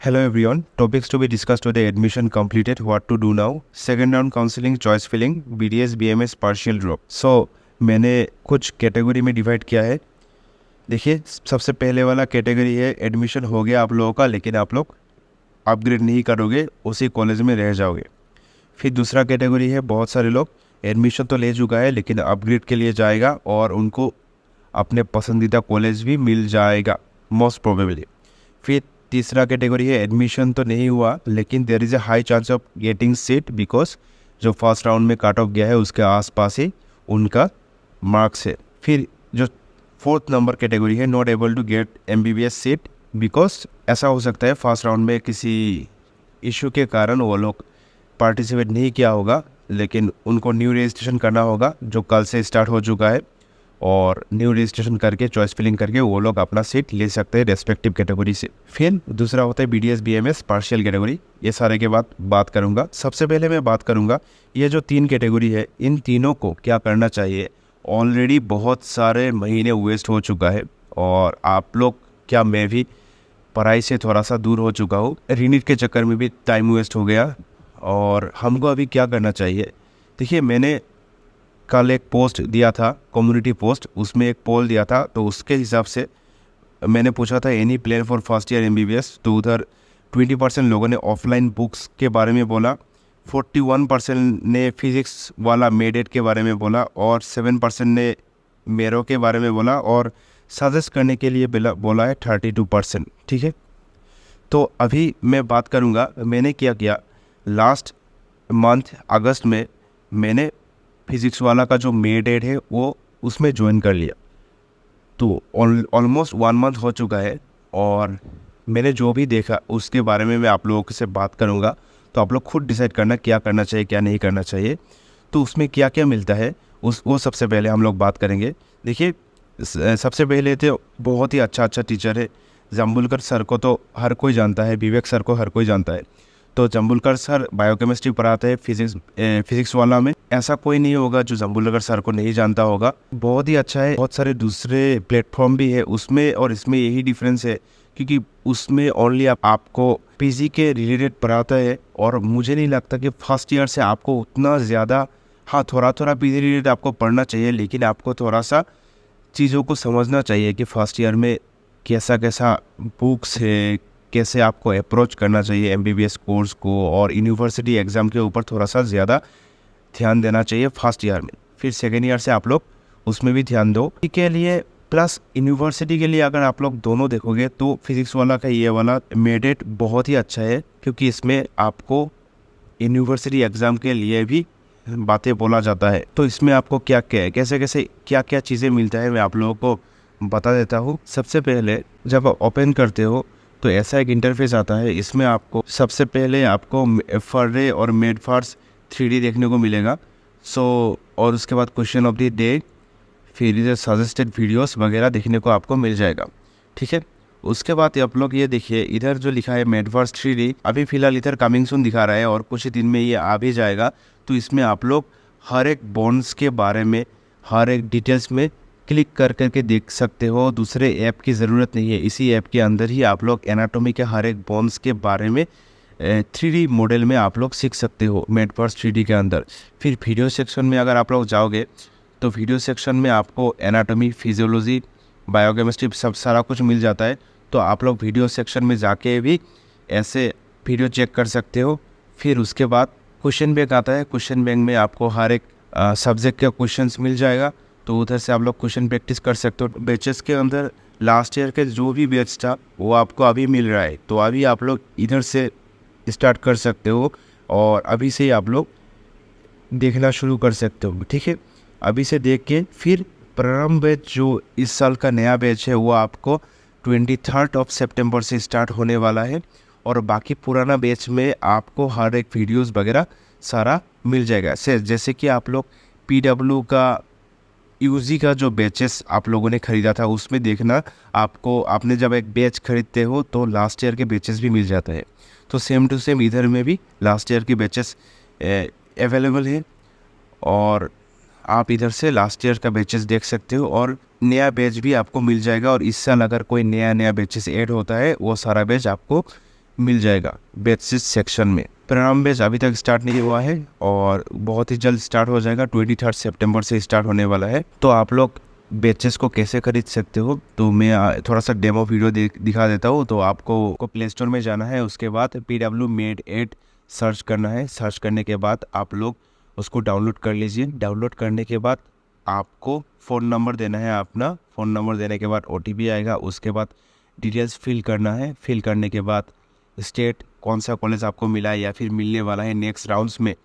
Hello everyone. Topics to be discussed today: admission completed, what to do now, second round counseling, choice filling, BDS, BMS, partial drop. So मैंने कुछ category में divide किया है। देखिए, सबसे पहले वाला कैटेगरी है एडमिशन हो गया आप लोगों का, लेकिन आप लोग अपग्रेड नहीं करोगे, उसी कॉलेज में रह जाओगे। फिर दूसरा कैटेगरी है बहुत सारे लोग एडमिशन तो ले चुका है लेकिन अपग्रेड के लिए जाएगा और उनको अपने पसंदीदा कॉलेज भी मिल जाएगा मोस्ट प्रोबेबली। फिर तीसरा कैटेगरी है एडमिशन तो नहीं हुआ लेकिन there is a high chance of getting seat because जो फर्स्ट राउंड में काट ऑफ गया है उसके आसपास ही उनका मार्क्स है। फिर जो फोर्थ नंबर कैटेगरी है not able to get MBBS seat because ऐसा हो सकता है फर्स्ट राउंड में किसी इशू के कारण वो लोग पार्टिसिपेट नहीं किया होगा, लेकिन उनको न्यू रजिस्ट्रेशन करना होगा जो कल से स्टार्ट हो चुका है, और न्यू रजिस्ट्रेशन करके चॉइस फिलिंग करके वो लोग अपना सीट ले सकते हैं रेस्पेक्टिव कैटेगरी से। फिर दूसरा होता है BDS BMS पार्शियल कैटेगरी। ये सारे के बाद बात करूँगा। सबसे पहले मैं बात करूँगा ये जो तीन कैटेगरी है इन तीनों को क्या करना चाहिए। ऑलरेडी बहुत सारे महीने वेस्ट हो चुका है और आप लोग क्या मैं भी पढ़ाई से थोड़ा सा दूर हो चुका हूँ, रीनीट के चक्कर में भी टाइम वेस्ट हो गया और हमको अभी क्या करना चाहिए। देखिए, मैंने कल एक पोस्ट दिया था, कम्युनिटी पोस्ट, उसमें एक पोल दिया था, तो उसके हिसाब से मैंने पूछा था any plan for first year MBBS, तो उधर 20% लोगों ने ऑफलाइन बुक्स के बारे में बोला, 41% ने फिज़िक्स वाला मेडेट के बारे में बोला और 7% ने मेरो के बारे में बोला और सजेस्ट करने के लिए बोला है 32%। ठीक है, तो अभी मैं बात करूँगा मैंने क्या किया। लास्ट मंथ अगस्त में मैंने फिज़िक्स वाला का जो मेडेट है वो उसमें ज्वाइन कर लिया, तो ऑलमोस्ट 1 मंथ हो चुका है और मैंने जो भी देखा उसके बारे में मैं आप लोगों से बात करूँगा, तो आप लोग खुद डिसाइड करना क्या करना चाहिए क्या नहीं करना चाहिए। तो उसमें क्या क्या मिलता है वो सबसे पहले हम लोग बात करेंगे। देखिए, सबसे पहले तो बहुत ही अच्छा टीचर है जम्बुलकर सर को तो हर कोई जानता है, विवेक सर को हर कोई जानता है। तो जम्बुलकर सर बायोकेमिस्ट्री पढ़ाते हैं फिज़िक्स वाला में, ऐसा कोई नहीं होगा जो जम्बुलकर सर को नहीं जानता होगा। बहुत ही अच्छा है। बहुत सारे दूसरे प्लेटफॉर्म भी है उसमें और इसमें यही डिफरेंस है क्योंकि उसमें ओनली आपको PG के रिलेटेड पढ़ाता है और मुझे नहीं लगता कि फर्स्ट ईयर से आपको उतना ज़्यादा, हाँ थोड़ा PG रिलेटेड आपको पढ़ना चाहिए, लेकिन आपको थोड़ा सा चीज़ों को समझना चाहिए कि फर्स्ट ईयर में कैसा कैसा बुक्स है, कैसे आपको अप्रोच करना चाहिए MBBS कोर्स को, और यूनिवर्सिटी एग्ज़ाम के ऊपर थोड़ा सा ज़्यादा ध्यान देना चाहिए फर्स्ट ईयर में। फिर सेकेंड ईयर से आप लोग उसमें भी ध्यान दो के लिए, प्लस यूनिवर्सिटी के लिए अगर आप लोग दोनों देखोगे तो फिज़िक्स वाला का ये वाला मेडेट बहुत ही अच्छा है क्योंकि इसमें आपको यूनिवर्सिटी एग्ज़ाम के लिए भी बातें बोला जाता है। तो इसमें आपको क्या क्या है, कैसे क्या क्या चीज़ें मिलता है मैं आप लोगों को बता देता हूँ। सबसे पहले जब आप ओपन करते हो तो ऐसा एक इंटरफेस आता है, इसमें आपको सबसे पहले आपको फर्रे और मेडफार्स 3D देखने को मिलेगा। और उसके बाद क्वेश्चन ऑफ द डे, फिर इधर सजेस्टेड वीडियोस वगैरह देखने को आपको मिल जाएगा। ठीक है, उसके बाद आप लोग ये देखिए इधर जो लिखा है मेडफार्स 3D, अभी फ़िलहाल इधर कमिंग सून दिखा रहा है और कुछ ही दिन में ये आ भी जाएगा। तो इसमें आप लोग हर एक बॉन्ड्स के बारे में हर एक डिटेल्स में क्लिक करके देख सकते हो। दूसरे ऐप की ज़रूरत नहीं है, इसी ऐप के अंदर ही आप लोग एनाटॉमी के हर एक बोन्स के बारे में 3D मॉडल में आप लोग सीख सकते हो मेडफार्स 3D के अंदर। फिर वीडियो सेक्शन में अगर आप लोग जाओगे तो वीडियो सेक्शन में आपको एनाटॉमी, फिजियोलॉजी, बायोकेमिस्ट्री सब सारा कुछ मिल जाता है। तो आप लोग वीडियो सेक्शन में जाके भी ऐसे वीडियो चेक कर सकते हो। फिर उसके बाद क्वेश्चन बैंक आता है, क्वेश्चन बैंक में आपको हर एक सब्जेक्ट के क्वेश्चंस मिल जाएगा, तो उधर से आप लोग क्वेश्चन प्रैक्टिस कर सकते हो। बैचेस के अंदर लास्ट ईयर के जो भी बैच था वो आपको अभी मिल रहा है, तो अभी आप लोग इधर से स्टार्ट कर सकते हो और अभी से ही आप लोग देखना शुरू कर सकते हो। ठीक है, अभी से देख के फिर प्रारंभ बैच जो इस साल का नया बैच है वो आपको 23 सितंबर से स्टार्ट होने वाला है और बाकी पुराना बैच में आपको हर एक वीडियोस वगैरह सारा मिल जाएगा। जैसे कि आप लोग PW का UG का जो बैचेस आप लोगों ने ख़रीदा था उसमें देखना, आपने जब एक बैच खरीदते हो तो लास्ट ईयर के बैचेस भी मिल जाता है। तो सेम टू सेम इधर में भी लास्ट ईयर की बैचेस अवेलेबल है और आप इधर से लास्ट ईयर का बैचेस देख सकते हो और नया बैच भी आपको मिल जाएगा। और इस साल अगर कोई नया बैचेस ऐड होता है वो सारा बैच आपको मिल जाएगा बैचेस सेक्शन में। प्रारंभ बैच अभी तक स्टार्ट नहीं हुआ है और बहुत ही जल्द स्टार्ट हो जाएगा, 23 सितंबर से स्टार्ट होने वाला है। तो आप लोग बैचेस को कैसे खरीद सकते हो, तो मैं थोड़ा सा डेमो वीडियो दिखा देता हूँ। तो आपको प्ले स्टोर में जाना है, उसके बाद PW Med 8 सर्च करना है। सर्च करने के बाद आप लोग उसको डाउनलोड कर लीजिए। डाउनलोड करने के बाद आपको फ़ोन नंबर देना है अपना। फ़ोन नंबर देने के बाद OTP आएगा, उसके बाद डिटेल्स फिल करना है। फिल करने के बाद स्टेट कौन सा कॉलेज आपको मिला है या फिर मिलने वाला है नेक्स्ट राउंड्स में,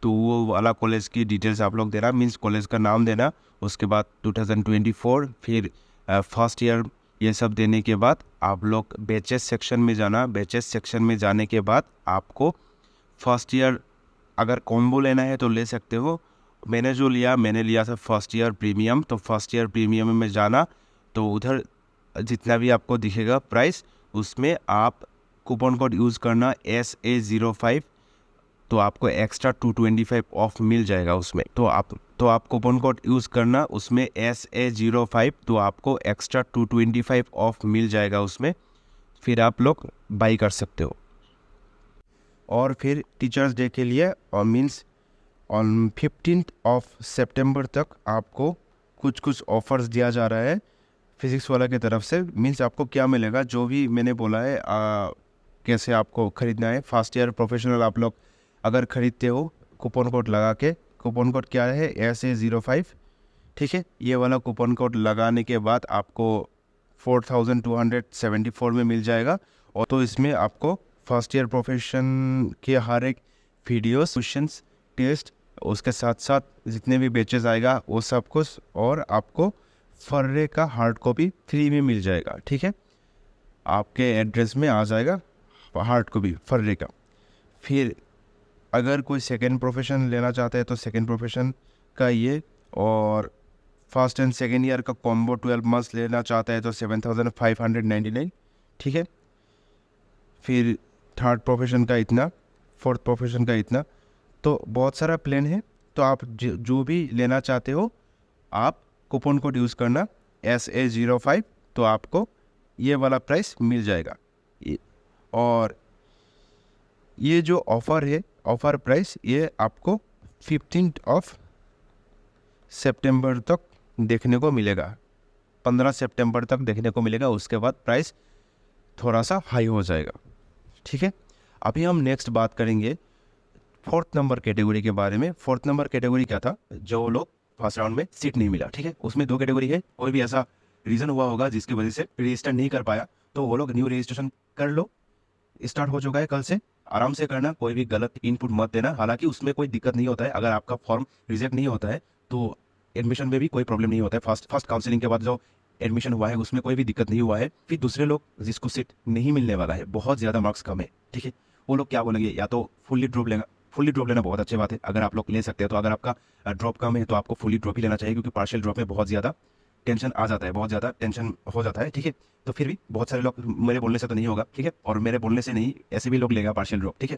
तो वो वाला कॉलेज की डिटेल्स आप लोग देना, मीन्स कॉलेज का नाम देना। उसके बाद 2024 फिर फर्स्ट ईयर, ये सब देने के बाद आप लोग बैचेस सेक्शन में जाना। बैचेस सेक्शन में जाने के बाद आपको फर्स्ट ईयर अगर कॉम्बो लेना है तो ले सकते हो। मैंने लिया था फर्स्ट ईयर प्रीमियम। तो फर्स्ट ईयर प्रीमियम में जाना तो उधर जितना भी आपको दिखेगा प्राइस, उसमें आप कूपन कोड यूज़ करना SA05, तो आपको एक्स्ट्रा 225 ऑफ मिल जाएगा उसमें। तो आप कूपन कोड यूज़ करना उसमें SA05, तो आपको एक्स्ट्रा 225 ऑफ मिल जाएगा उसमें। फिर आप लोग बाई कर सकते हो। और फिर टीचर्स डे के लिए और मीन्स ऑन 15 सितंबर तक आपको कुछ ऑफर्स दिया जा रहा है फिज़िक्स वाला की तरफ से। मीन्स आपको क्या मिलेगा, जो भी मैंने बोला है कैसे आपको ख़रीदना है। फर्स्ट ईयर प्रोफेशनल आप लोग अगर ख़रीदते हो कूपन कोड लगा के, कूपन कोड क्या है SA05, ठीक है। ये वाला कूपन कोड लगाने के बाद आपको 4274 में मिल जाएगा। और तो इसमें आपको फर्स्ट ईयर प्रोफेशन के हर एक वीडियोस, क्वेश्चंस, टेस्ट, उसके साथ साथ जितने भी बैचेस आएगा वो सब कुछ, और आपको फर्रे का हार्ड कॉपी फ्री में मिल जाएगा, ठीक है। आपके एड्रेस में आ जाएगा हार्ड कॉपी फर्रे का। फिर अगर कोई सेकेंड प्रोफेशन लेना चाहता है तो सेकेंड प्रोफेशन का ये, और फर्स्ट एंड सेकेंड ईयर का कॉम्बो 12 मंथ्स लेना चाहता है तो 7599, ठीक है। फिर थर्ड प्रोफेशन का इतना, फोर्थ प्रोफेशन का इतना। तो बहुत सारा प्लान है। तो आप जो भी लेना चाहते हो आप कूपन कोड यूज़ करना SA05, तो आपको ये वाला प्राइस मिल जाएगा। और ये जो ऑफ़र है, ऑफ़र प्राइस, ये आपको 15 सितंबर तक देखने को मिलेगा, 15 सितंबर तक देखने को मिलेगा। उसके बाद प्राइस थोड़ा सा हाई हो जाएगा, ठीक है। अभी हम नेक्स्ट बात करेंगे फोर्थ नंबर कैटेगरी के बारे में। फोर्थ नंबर कैटेगरी क्या था, जो लोग फर्स्ट राउंड में सीट नहीं मिला, ठीक है। उसमें दो कैटेगरी है। कोई भी ऐसा रीज़न हुआ होगा जिसकी वजह से रजिस्टर नहीं कर पाया, तो वो लोग न्यू रजिस्ट्रेशन कर लो। स्टार्ट हो चुका है कल से, आराम से करना, कोई भी गलत इनपुट मत देना। हालांकि उसमें कोई दिक्कत नहीं होता है, अगर आपका फॉर्म रिजेक्ट नहीं होता है तो एडमिशन में भी कोई प्रॉब्लम नहीं होता है। फर्स्ट काउंसलिंग के बाद जो एडमिशन हुआ है उसमें कोई भी दिक्कत नहीं हुआ है। फिर दूसरे लोग जिसको सीट नहीं मिलने वाला है, बहुत ज़्यादा मार्क्स कम है, ठीक है, वो लोग क्या बोलेंगे, या तो फुल्ली ड्रॉप लेना। फुल्ली ड्रॉप लेना बहुत अच्छी बात है, अगर आप लोग ले सकते हैं। तो अगर आपका ड्रॉप कम है तो आपको फुल्ली ड्रॉप ही लेना चाहिए, क्योंकि पार्शियल ड्रॉप में बहुत ज़्यादा टेंशन आ जाता है, बहुत ज़्यादा टेंशन हो जाता है, ठीक है। तो फिर भी बहुत सारे लोग, मेरे बोलने से तो नहीं होगा, ठीक है, और मेरे बोलने से नहीं, ऐसे भी लोग लेगा पार्शियल ड्रॉप, ठीक है।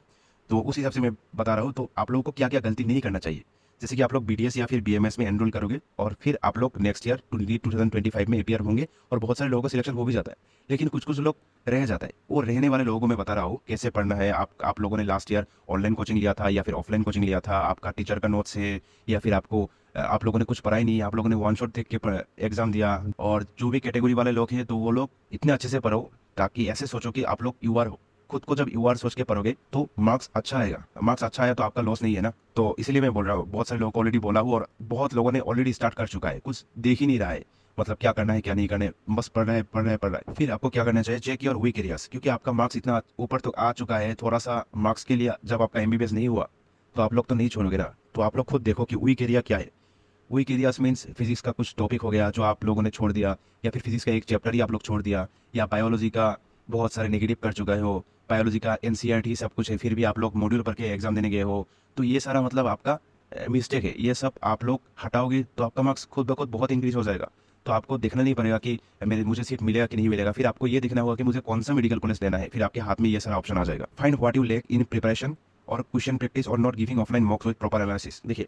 तो उस हिसाब से मैं बता रहा हूँ। तो आप लोगों को क्या क्या गलती नहीं करना चाहिए, जैसे कि आप लोग BDS या फिर BMS में एनरोल करोगे और फिर आप लोग नेक्स्ट ईयर 2025 में APR होंगे, और बहुत सारे लोगों का सिलेक्शन हो भी जाता है, लेकिन कुछ लोग रह जाता है। वो रहने वाले लोगों को मैं बता रहा हूँ कैसे पढ़ना है। आप लोगों ने लास्ट ईयर ऑनलाइन कोचिंग लिया था या फिर ऑफलाइन कोचिंग लिया था, आपका टीचर का नोट्स है, या फिर आप लोगों ने कुछ पढ़ा ही नहीं, आप लोगों ने वन शॉट देख के एग्जाम दिया। और जो भी कैटेगरी वाले लोग हैं, तो वो लोग इतने अच्छे से पढ़ो, ताकि ऐसे सोचो कि आप लोग यूआर हो। खुद को जब यूआर सोच के पढ़ोगे तो मार्क्स अच्छा आएगा। मार्क्स अच्छा आया तो आपका लॉस नहीं है ना। तो इसलिए मैं बोल रहा हूँ, बहुत सारे लोगों को ऑलरेडी बोला हूँ, और बहुत लोगों ने ऑलरेडी स्टार्ट कर चुका है, कुछ देख ही नहीं रहा है, मतलब क्या करना है क्या नहीं करना है, बस पढ़ रहा है। फिर आपको क्या करना चाहिए, चेक योर वीक एरियाज, क्योंकि आपका मार्क्स इतना ऊपर तो आ चुका है। थोड़ा सा मार्क्स के लिए जब आपका MBBS नहीं हुआ तो आप लोग तो नहीं छोड़ोगे ना। तो आप लोग खुद देखो कि वीक एरिया क्या है। वीक एरियाज मीन्स फिजिक्स का कुछ टॉपिक हो गया जो आप लोगों ने छोड़ दिया, या फिर फिजिक्स का एक चैप्टर ही आप लोग छोड़ दिया, या बायोलॉजी का बहुत सारे नेगेटिव कर चुके हो, बायोलॉजी का NCERT सब कुछ है, फिर भी आप लोग मॉड्यूल पर के एग्जाम देने गए हो। तो ये सारा मतलब आपका मिस्टेक है। ये सब आप लोग हटाओगे तो आपका मार्क्स खुद ब खुद बहुत इंक्रीज हो जाएगा। तो आपको देखना नहीं पड़ेगा कि मुझे सीट मिलेगा कि नहीं मिलेगा। फिर आपको ये देखना होगा कि मुझे कौन सा मेडिकल कॉलेज लेना है। फिर आपके हाथ में ये सारा ऑप्शन आ जाएगा। Find what you lack in preparation और क्वेश्चन प्रैक्टिस और not giving offline mocks with proper analysis. देखिए,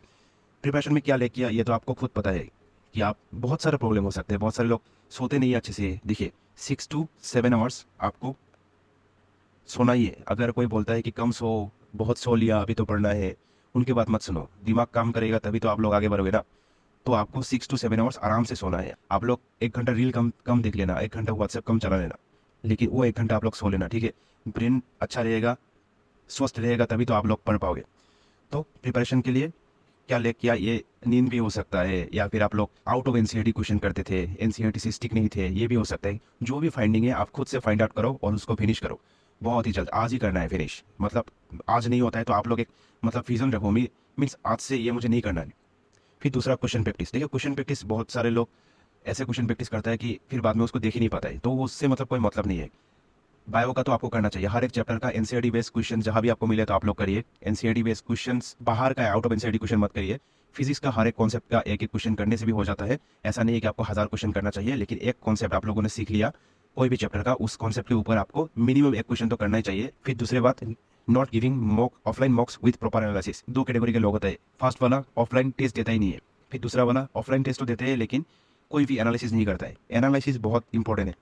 प्रिपरेशन में क्या लैक किया ये तो आपको खुद पता है कि आप बहुत सारे प्रॉब्लम हो सकते हैं। बहुत सारे लोग सोते नहीं अच्छे से। देखिए, 6 to 7 आवर्स आपको सोना ही है। अगर कोई बोलता है कि कम सो, बहुत सो लिया, अभी तो पढ़ना है, उनकी बात मत सुनो। दिमाग काम करेगा तभी तो आप लोग आगे बढ़ोगे ना। तो आपको 6 to 7 आवर्स आराम से सोना है। आप लोग 1 घंटा रील कम कम देख लेना, 1 घंटा व्हाट्सएप कम चला लेना, लेकिन वो 1 घंटा आप लोग सो लेना, ठीक है। ब्रेन अच्छा रहेगा, स्वस्थ रहेगा, तभी तो आप लोग पढ़ पाओगे। तो प्रिपरेशन के लिए क्या ये नींद भी हो सकता है, या फिर आप लोग आउट ऑफ एनसीईआरटी क्वेश्चन करते थे, एनसीईआरटी से स्टिक नहीं थे, ये भी हो सकता है। जो भी फाइंडिंग है आप खुद से फाइंड आउट करो और उसको फिनिश करो बहुत ही जल्द। आज ही करना है फिनिश, मतलब आज नहीं होता है तो आप लोग एक मतलब विजन रखो, मीन्स आज से ये मुझे नहीं करना है। फिर दूसरा क्वेश्चन प्रैक्टिस। देखिए क्वेश्चन प्रैक्टिस बहुत सारे लोग ऐसे क्वेश्चन प्रैक्टिस करता है कि फिर बाद में उसको देख ही नहीं पाता है, तो उससे मतलब कोई मतलब नहीं है। बायो का तो आपको करना चाहिए, हर एक चैप्टर का एनसीईआरटी बेस्ड क्वेश्चन जहां भी आपको मिले तो आप लोग करिए। एनसीईआरटी बेस्ड क्वेश्चंस बाहर का, आउट ऑफ एनसीईआरटी क्वेश्चन मत करिए। फिजिक्स का हर एक कॉन्सेप्ट का एक एक क्वेश्चन करने से भी हो जाता है। ऐसा नहीं है कि आपको 1000 क्वेश्चन करना चाहिए, लेकिन एक कॉन्सेप्ट आप लोगों ने सीख लिया कोई भी चैप्टर का, उस कॉन्सेप्ट के ऊपर आपको मिनिमम एक क्वेश्चन तो करना ही चाहिए। फिर दूसरी बात, not giving mock, offline mocks with proper analysis. दो कैटेगरी के लोग होते हैं। फर्स्ट वाला ऑफलाइन टेस्ट देता ही नहीं है, फिर दूसरा वाला ऑफलाइन टेस्ट तो देते हैं लेकिन कोई भी एनालिसिस नहीं करता है। एनालिसिस बहुत इंपॉर्टेंट है।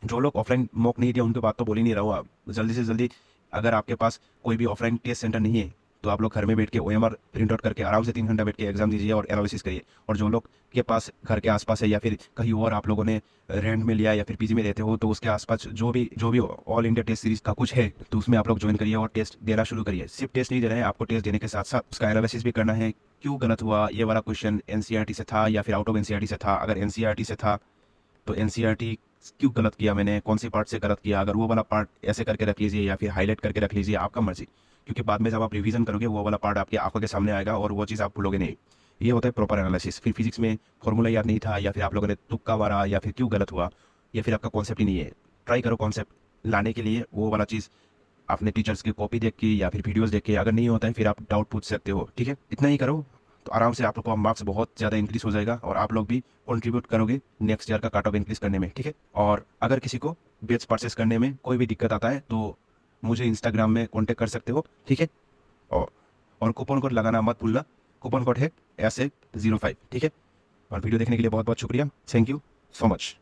जो लोग ऑफलाइन मॉक नहीं दिया उनके बात तो बोल ही नहीं रहा हूँ। आप जल्दी से जल्दी, अगर आपके पास कोई भी ऑफलाइन टेस्ट सेंटर नहीं है तो आप लोग घर में बैठ के ओएमआर प्रिंट आउट करके आराम से 3 घंटा बैठ के एग्जाम दीजिए और एनालिसिस करिए। और जो लोग के पास घर के आसपास है या फिर कहीं और आप लोगों ने रेंट में लिया या फिर पीजी में रहते हो, तो उसके आसपास जो भी ऑल इंडिया टेस्ट सीरीज का कुछ है तो उसमें आप लोग ज्वाइन करिए और टेस्ट देना शुरू करिए। सिर्फ टेस्ट नहीं देना है आपको, टेस्ट देने के साथ साथ उसका एनालिसिस भी करना है। क्यों गलत हुआ, ये वाला क्वेश्चन एनसीईआरटी से था या फिर आउट ऑफ एनसीईआरटी से था। अगर एनसीईआरटी से था तो एनसीईआरटी क्यों गलत किया मैंने, कौन सी पार्ट से गलत किया। अगर वो वाला पार्ट ऐसे करके रख लीजिए या फिर हाईलाइट करके रख लीजिए, आपका मर्जी। क्योंकि बाद में जब आप रिवीजन करोगे वो वाला पार्ट आपकी आंखों के सामने आएगा और वो चीज़ आप भूलोगे नहीं। ये होता है प्रॉपर एनालिसिस। फिर फिजिक्स में फॉर्मूला याद नहीं था, या फिर आप लोगों ने तुक्का मारा, या फिर क्यों गलत हुआ, या फिर आपका कॉन्सेप्ट ही नहीं है। ट्राई करो कॉन्सेप्ट लाने के लिए, वो वाला चीज़ अपने टीचर्स की कॉपी देख के या फिर वीडियोस देख के। अगर नहीं होता है फिर आप डाउट पूछ सकते हो, ठीक है। इतना ही करो तो आराम से आप लोग का मार्क्स बहुत ज़्यादा इंक्रीज हो जाएगा और आप लोग भी कंट्रीब्यूट करोगे नेक्स्ट ईयर का कट ऑफ इंक्रीज करने में, ठीक है। और अगर किसी को बैच परचेस करने में कोई भी दिक्कत आता है तो मुझे इंस्टाग्राम में कॉन्टेक्ट कर सकते हो, ठीक है। और कूपन कोड लगाना मत भूलना, कूपन कोड है SF05, ठीक है। और वीडियो देखने के लिए बहुत बहुत शुक्रिया। Thank you so much.